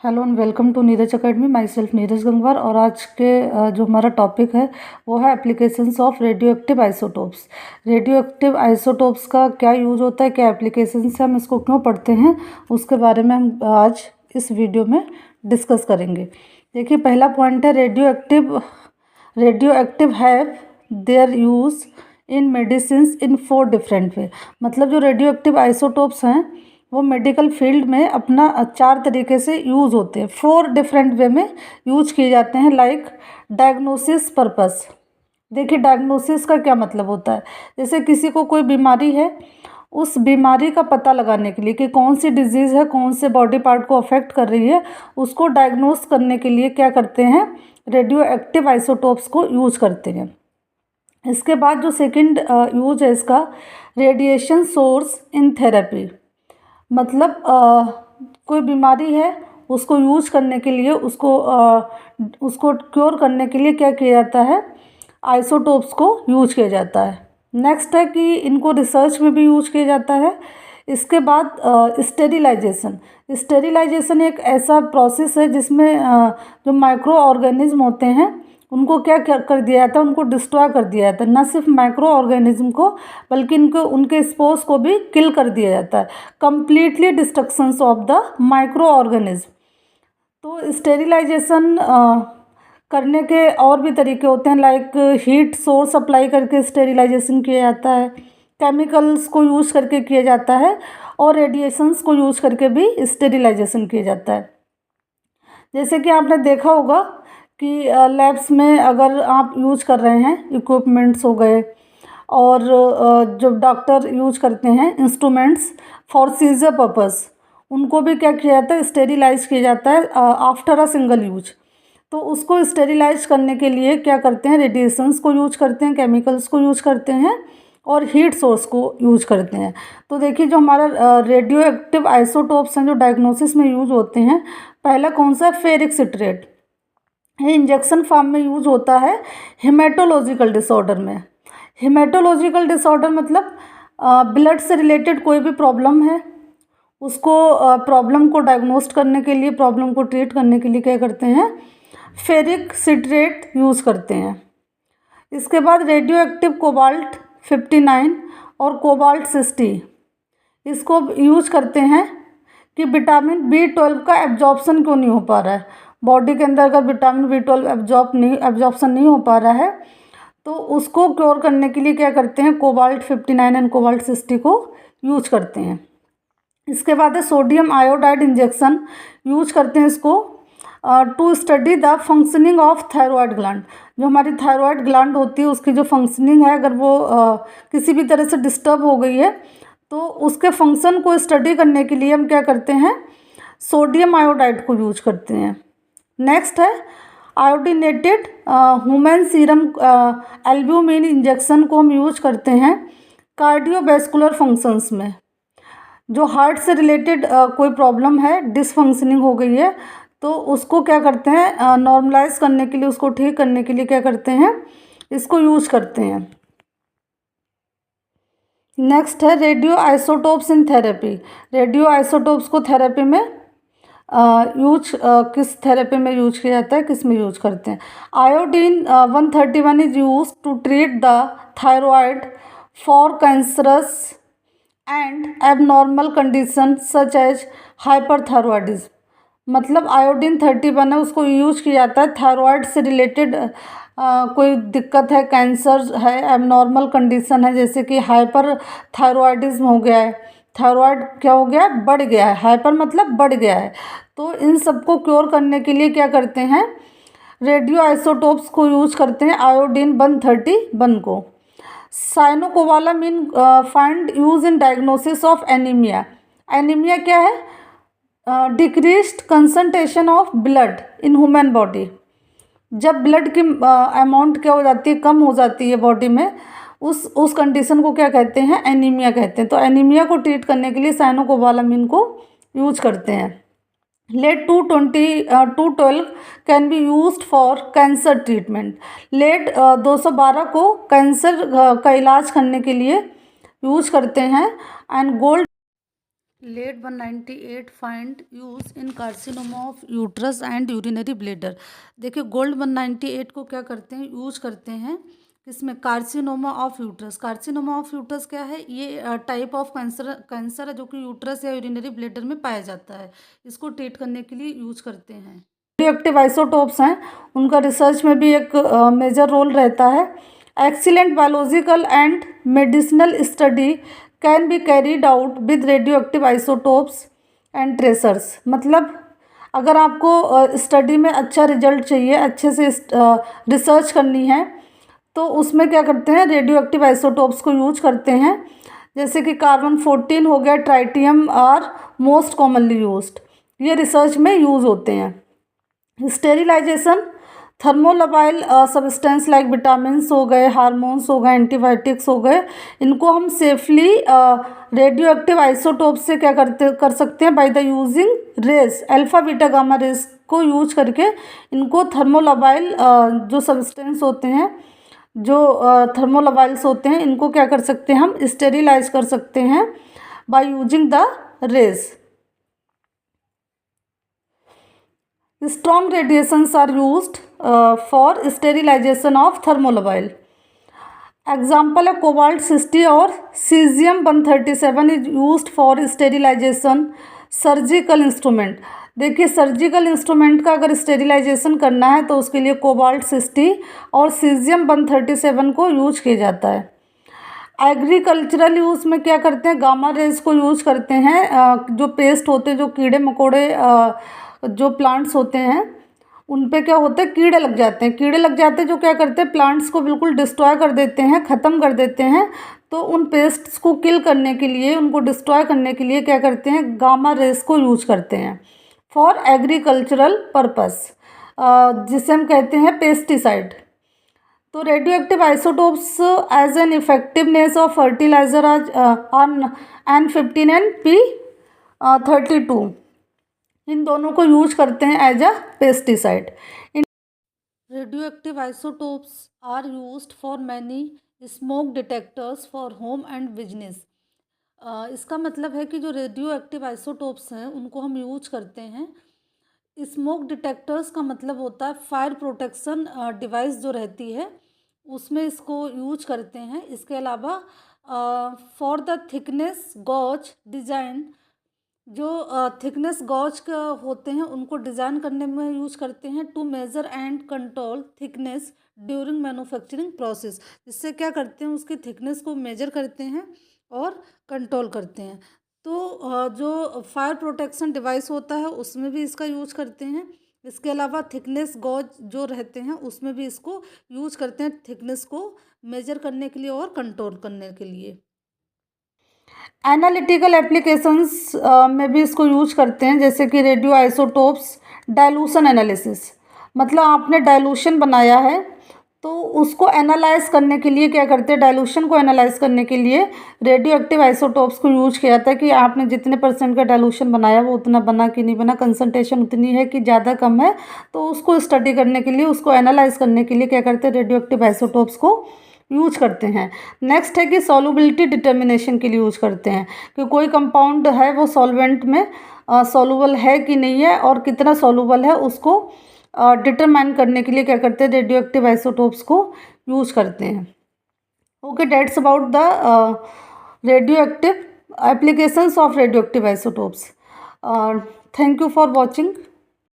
Hello and welcome to Neeraj Academy. Myself Neeraj Gangwar. और आज के जो हमारा टॉपिक है वो है applications of radioactive isotopes. Radioactive isotopes का क्या यूज होता है, क्या एप्लीकेशंस है, हम इसको क्यों पढ़ते हैं, उसके बारे में हम आज इस वीडियो में डिस्कस करेंगे। देखिए, पहला पॉइंट है radio active have their use in medicines in 4 different way. मतलब जो रेडियो एक्टिव आइसोटोप्स हैं वो मेडिकल फील्ड में अपना 4 तरीके से यूज़ होते हैं, 4 डिफरेंट वे में यूज किए जाते हैं। Like diagnosis purpose. देखिए, डायग्नोसिस का क्या मतलब होता है। जैसे किसी को कोई बीमारी है, उस बीमारी का पता लगाने के लिए कि कौन सी डिजीज़ है, कौन से बॉडी पार्ट को अफेक्ट कर रही है, उसको डायग्नोस करने के लिए क्या करते हैं, रेडियो एक्टिव आइसोटोप्स को यूज करते हैं। इसके बाद जो सेकंड यूज है इसका, रेडिएशन सोर्स इन थेरेपी। मतलब कोई बीमारी है, उसको यूज करने के लिए, उसको क्योर करने के लिए क्या किया जाता है, आइसोटोप्स को यूज किया जाता है। नेक्स्ट है कि इनको रिसर्च में भी यूज किया जाता है। इसके बाद स्टेरिलाइजेशन एक ऐसा प्रोसेस है जिसमें जो माइक्रो ऑर्गेनिज्म होते हैं उनको क्या कर दिया जाता है, उनको डिस्ट्रॉय कर दिया जाता है। न सिर्फ माइक्रो ऑर्गेनिज्म को बल्कि उनके स्पोर्स को भी किल कर दिया जाता है। Completely destructions of the micro organism. तो स्टेरिलाइजेशन करने के और भी तरीके होते हैं। लाइक हीट सोर्स अप्लाई करके स्टेरिलाइजेशन किया जाता है, केमिकल्स को यूज करके किया जाता है, और रेडिएशंस को यूज करके भी स्टेरिलाइजेशन किया जाता है। जैसे कि आपने देखा होगा कि लैब्स में अगर आप यूज कर रहे हैं, इक्विपमेंट्स हो गए, और जो डॉक्टर यूज करते हैं इंस्ट्रूमेंट्स फॉर सीजर पर्पस, उनको भी क्या किया जाता है, स्टेरिलाइज किया जाता है आफ्टर अ सिंगल यूज। तो उसको स्टेरिलाइज करने के लिए क्या करते हैं, रेडिएशंस को यूज करते हैं, केमिकल्स को यूज करते हैं, और हीट सोर्स को यूज करते हैं। तो देखिए, जो हमारा रेडियो एक्टिव आइसोटोप्स हैं जो डायग्नोसिस में यूज होते हैं, पहला कौन सा, फेरिक सिट्रेट। ये इंजेक्शन फॉर्म में यूज होता है हेमेटोलॉजिकल डिसऑर्डर में। हेमेटोलॉजिकल डिसऑर्डर मतलब ब्लड से रिलेटेड कोई भी प्रॉब्लम है, उसको प्रॉब्लम को डायग्नोस्ट करने के लिए, प्रॉब्लम को ट्रीट करने के लिए क्या करते हैं, फेरिक सिट्रेट यूज़ करते हैं। इसके बाद रेडियो एक्टिव कोबाल्ट 59 और कोबाल्ट 60, इसको यूज करते हैं कि विटामिन B12 का एब्जॉर्प्शन क्यों नहीं हो पा रहा है। बॉडी के अंदर अगर विटामिन B12 एब्जॉर्प्शन नहीं हो पा रहा है तो उसको क्योर करने के लिए क्या करते हैं, कोबाल्ट 59 एंड कोबाल्ट 60 को यूज करते हैं। इसके बाद है सोडियम आयोडाइड इंजेक्शन, यूज करते हैं इसको to study the functioning of thyroid gland. जो हमारी थायराइड ग्लैंड होती है उसकी जो फंक्शनिंग है, अगर वो किसी भी तरह से डिस्टर्ब हो गई है तो उसके फंक्शन को स्टडी करने के लिए हम क्या करते हैं, सोडियम आयोडाइड को यूज करते हैं। नेक्स्ट है आयोडिनेटेड ह्यूमन सीरम एल्ब्यूमिन इंजेक्शन को हम यूज करते हैं कार्डियोवैस्कुलर फंक्शंस में। जो हार्ट से रिलेटेड कोई प्रॉब्लम है, डिसफंक्शनिंग हो गई है, तो उसको क्या करते हैं, नॉर्मलाइज करने के लिए, उसको ठीक करने के लिए क्या करते हैं, इसको यूज करते हैं। नेक्स्ट है रेडियो आइसोटोप्स इन थेरेपी। रेडियो आइसोटोप्स को थेरेपी में किस थेरेपी में यूज किया जाता है, किस में यूज करते हैं। Iodine 131 is use to treat the thyroid for cancerous and abnormal condition such as hyperthyroidism. मतलब आयोडीन 31 है, उसको यूज किया जाता है थायराइड से रिलेटेड कोई दिक्कत है, कैंसर है, एबनॉर्मल कंडीशन है, जैसे कि हाइपर थायरॉयडिज्म हो गया है, थायराइड क्या हो गया है, बढ़ गया है, हाइपर मतलब बढ़ गया है। तो इन सबको क्योर करने के लिए क्या करते हैं, रेडियो आइसोटोप्स को यूज करते हैं, आयोडीन 131 को। Cyanocobalamin find use in diagnosis of anaemia. Anaemia क्या है, decreased concentration of blood in human body. जब ब्लड की अमाउंट क्या हो जाती है, कम हो जाती है बॉडी में, उस कंडीशन को क्या कहते हैं, एनीमिया कहते हैं। तो एनीमिया को ट्रीट करने के लिए साइनोकोबालामिन को यूज करते हैं। Lead 212 can be used for cancer treatment. Lead 212 को कैंसर का इलाज करने के लिए यूज करते हैं। And lead 198 find use in carcinoma of uterus and urinary bladder. देखिए गोल्ड 198 को क्या करते हैं, यूज करते हैं किसमें, carcinoma of uterus. Carcinoma of uterus क्या है, ये टाइप ऑफ कैंसर है जो कि यूट्रस या यूरिनरी ब्लैडर में पाया जाता है। इसको ट्रीट करने के लिए यूज करते हैं। रेडियो एक्टिव आइसोटोप्स हैं, उनका रिसर्च में भी एक मेजर रोल रहता है। Excellent biological and medicinal study can be carried out with radio active isotopes and tracers. मतलब अगर आपको स्टडी में अच्छा रिजल्ट चाहिए, अच्छे से रिसर्च करनी है, तो उसमें क्या करते हैं, रेडियो एक्टिव आइसोटोप्स को यूज करते हैं। जैसे कि कार्बन-14 हो गया, tritium are most commonly used, ये रिसर्च में यूज़ होते हैं। Sterilisation, thermolabile substance like vitamins हो गए, हार्मोन्स हो गए, एंटीबायोटिक्स हो गए, इनको हम सेफली रेडियो एक्टिव आइसोटोप से क्या कर सकते हैं, by the using rays, alpha beta gamma rays को यूज करके इनको थर्मोलबाइल जो सब्सटेंस होते हैं, जो थर्मोलबाइल्स होते हैं, इनको क्या कर सकते हैं, हम स्टेरिलाइज कर सकते हैं by using the rays. Strong radiations are used for sterilization of thermolabile. Example है कोबाल्ट 60 और caesium 137 is used for sterilisation surgical instrument. देखिए सर्जिकल इंस्ट्रूमेंट का अगर स्टेरिलाइजेशन करना है तो उसके लिए कोबाल्ट 60 और सीजियम 137 को यूज किया जाता है। एग्रीकल्चरल यूज़ में क्या करते हैं, गामा रेज को यूज करते हैं। जो पेस्ट होते हैं, जो कीड़े मकोड़े जो प्लांट्स होते हैं उन पे क्या होता है, कीड़े लग जाते हैं। कीड़े लग जाते हैं जो क्या करते हैं, प्लांट्स को बिल्कुल डिस्ट्रॉय कर देते हैं, ख़त्म कर देते हैं। तो उन पेस्ट्स को किल करने के लिए, उनको डिस्ट्रॉय करने के लिए क्या करते हैं, गामा रेज को यूज करते हैं फॉर एग्रीकल्चरल पर्पस, जिसे हम कहते हैं पेस्टिसाइड। तो radioactive isotopes as an effectiveness of fertiliser on N15 and P32, इन दोनों को यूज करते हैं as a pesticide. Radioactive isotopes are used for many smoke detectors for home and business. इसका मतलब है कि जो रेडियो एक्टिव आइसोटोप्स हैं उनको हम यूज करते हैं। स्मोक डिटेक्टर्स का मतलब होता है फायर प्रोटेक्शन डिवाइस जो रहती है उसमें इसको यूज करते हैं। इसके अलावा for the thickness gauge design, जो थिकनेस गॉज का होते हैं उनको डिज़ाइन करने में यूज करते हैं। To measure and control thickness during manufacturing process, जिससे क्या करते हैं, उसकी थिकनेस को मेजर करते हैं और कंट्रोल करते हैं। तो जो फायर प्रोटेक्शन डिवाइस होता है उसमें भी इसका यूज करते हैं। इसके अलावा थिकनेस गॉज जो रहते हैं उसमें भी इसको यूज करते हैं, थिकनेस को मेजर करने के लिए और कंट्रोल करने के लिए। एनालिटिकल एप्लीकेशंस में भी इसको यूज करते हैं, जैसे कि रेडियो आइसोटोप्स डाइल्यूशन एनालिसिस। मतलब आपने डाइल्यूशन बनाया है तो उसको एनालाइज करने के लिए क्या करते हैं, डाइल्यूशन को एनालाइज करने के लिए रेडियो एक्टिव आइसोटोप्स को यूज किया जाता है कि आपने जितने % का डाइल्यूशन बनाया वो उतना बना कि नहीं बना, कंसंट्रेशन उतनी है कि ज़्यादा कम है। तो उसको स्टडी करने के लिए, उसको एनालाइज करने के लिए क्या करते हैं, रेडियो एक्टिव आइसोटोप्स को यूज करते हैं। नेक्स्ट है कि सॉल्युबिलिटी डिटर्मिनेशन के लिए यूज करते हैं कि कोई कंपाउंड है वो सॉल्वेंट में सॉल्युबल है कि नहीं है और कितना सॉल्युबल है, उसको डिटरमाइन करने के लिए क्या करते हैं, रेडियो एक्टिव आइसोटोप्स को यूज करते हैं। Okay, that's about the radioactive applications of radioactive isotopes. Thank you for watching.